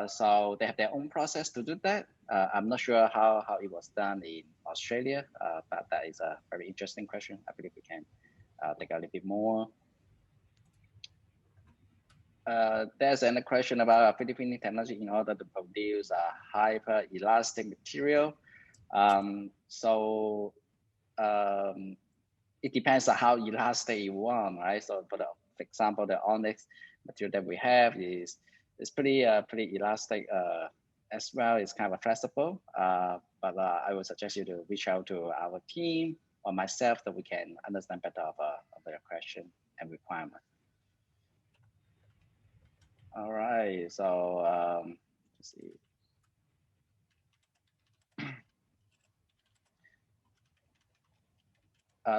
So they have their own process to do that. I'm not sure how it was done in Australia, but that is a very interesting question. I believe we can take a little bit more. There's another question about 3D printing technology in order to produce a hyper elastic material. It depends on how elastic you want, right? So for example, the onyx material that we have is pretty elastic as well. It's kind of flexible, but I would suggest you to reach out to our team or myself so we can understand better of your question and requirement. All right, so let's see.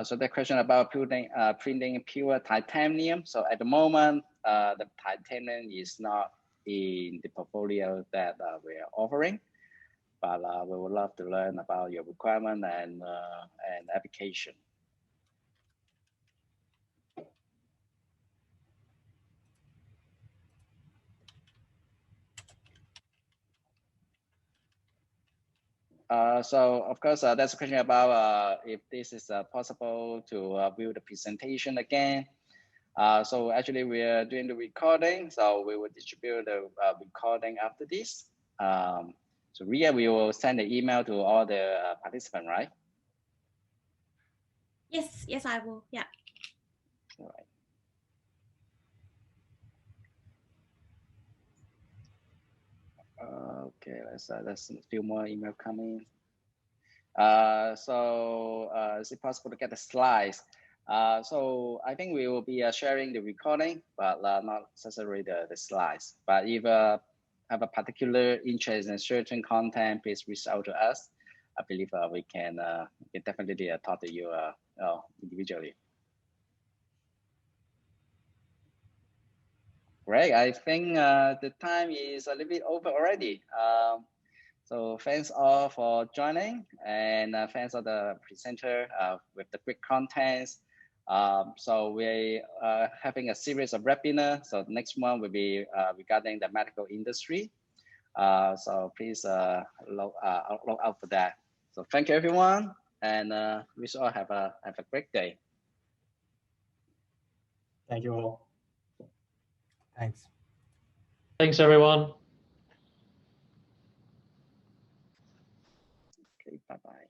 So the question about printing pure titanium. So at the moment, the titanium is not in the portfolio that we're offering, but we would love to learn about your requirement and application. So of course, that's a question about if this is possible to view the presentation again. So actually we are doing the recording, so we will distribute the recording after this. So Ria, we will send an email to all the participants, right? Yes, I will. Yeah. All right. Okay, let's a few more email coming. So is it possible to get the slides? So I think we will be sharing the recording, but not necessarily the slides. But if have a particular interest in certain content, please reach out to us. I believe we can definitely talk to you individually. Great, I think the time is a little bit over already. So thanks all for joining, and thanks all the presenter with the great contents. So we are having a series of webinars. So the next one will be regarding the medical industry. So please look out for that. So thank you everyone, and we should all have a great day. Thank you all. Thanks. Thanks, everyone. Okay, bye-bye.